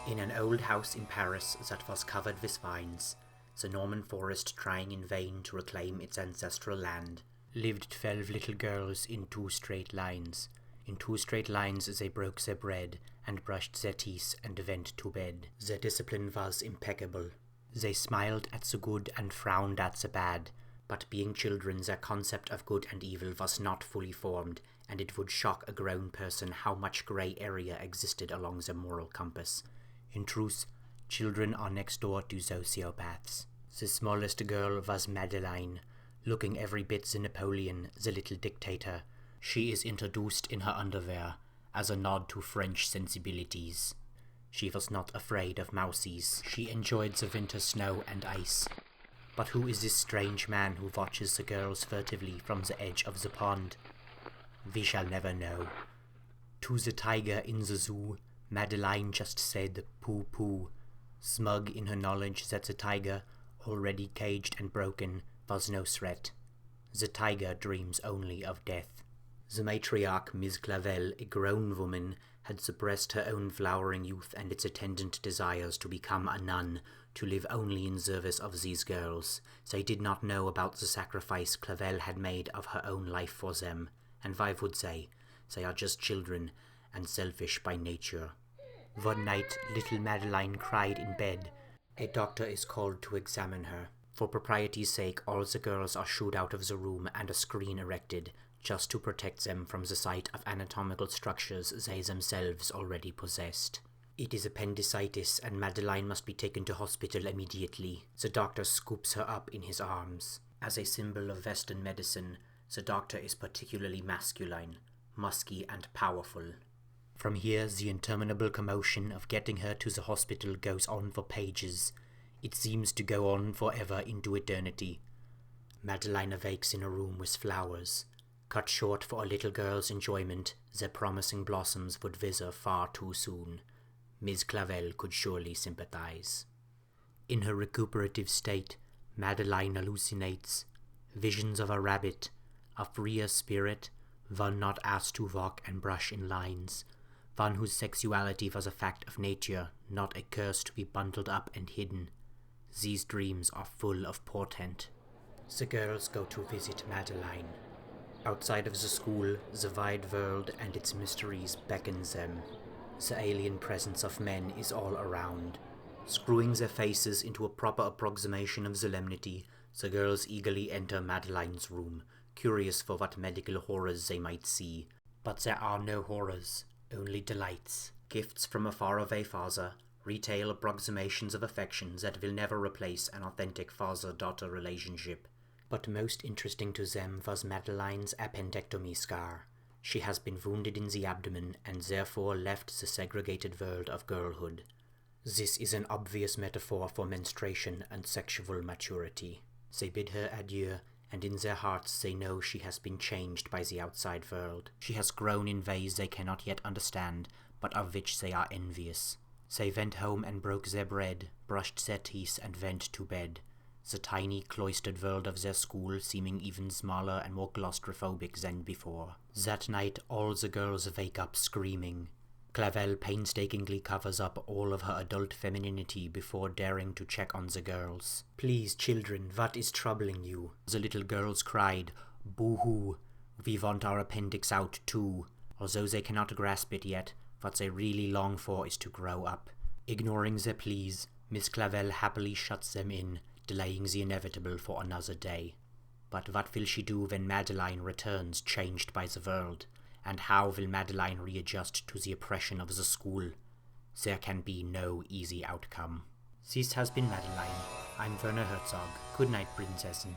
In an old house in Paris that was covered with vines, the Norman forest trying in vain to reclaim its ancestral land, lived 12 little girls in 2 straight lines. In 2 straight lines they broke their bread, and brushed their teeth, and went to bed. Their discipline was impeccable. They smiled at the good and frowned at the bad, but being children their concept of good and evil was not fully formed, and it would shock a grown person how much grey area existed along the moral compass. In truth, children are next door to sociopaths. The smallest girl was Madeline, looking every bit the Napoleon, the little dictator. She is introduced in her underwear, as a nod to French sensibilities. She was not afraid of mousies. She enjoyed the winter snow and ice. But who is this strange man who watches the girls furtively from the edge of the pond? We shall never know. To the tiger in the zoo, Madeline just said pooh pooh, smug in her knowledge that the tiger, already caged and broken, was no threat. The tiger dreams only of death. The matriarch, Miss Clavel, a grown woman, had suppressed her own flowering youth and its attendant desires to become a nun, to live only in service of these girls. They did not know about the sacrifice Clavel had made of her own life for them, and why would they? They are just children, and selfish by nature. One night, little Madeline cried in bed. A doctor is called to examine her. For propriety's sake, all the girls are shooed out of the room and a screen erected, just to protect them from the sight of anatomical structures they themselves already possessed. It is appendicitis, and Madeline must be taken to hospital immediately. The doctor scoops her up in his arms. As a symbol of Western medicine, the doctor is particularly masculine, musky and powerful. From here, the interminable commotion of getting her to the hospital goes on for pages. It seems to go on forever into eternity. Madeline awakes in a room with flowers. Cut short for a little girl's enjoyment, their promising blossoms would wither far too soon. Miss Clavel could surely sympathize. In her recuperative state, Madeline hallucinates. Visions of a rabbit, a freer spirit, one not asked to walk and brush in lines, one whose sexuality was a fact of nature, not a curse to be bundled up and hidden. These dreams are full of portent. The girls go to visit Madeline. Outside of the school, the wide world and its mysteries beckons them. The alien presence of men is all around. Screwing their faces into a proper approximation of solemnity, the girls eagerly enter Madeline's room, curious for what medical horrors they might see. But there are no horrors, only delights. Gifts from a faraway father, retail approximations of affection that will never replace an authentic father-daughter relationship. But most interesting to them was Madeline's appendectomy scar. She has been wounded in the abdomen and therefore left the segregated world of girlhood. This is an obvious metaphor for menstruation and sexual maturity. They bid her adieu, and in their hearts they know she has been changed by the outside world. She has grown in ways they cannot yet understand, but of which they are envious. They went home and broke their bread, brushed their teeth and went to bed, the tiny cloistered world of their school seeming even smaller and more claustrophobic than before. That night all the girls wake up screaming. Clavel painstakingly covers up all of her adult femininity before daring to check on the girls. "Please, children, what is troubling you?" The little girls cried, "Boo-hoo, we want our appendix out too." Although they cannot grasp it yet, what they really long for is to grow up. Ignoring their pleas, Miss Clavel happily shuts them in, delaying the inevitable for another day. But what will she do when Madeline returns changed by the world? And how will Madeline readjust to the oppression of the school? There can be no easy outcome. This has been Madeline. I'm Werner Herzog. Good night, Prinzessin.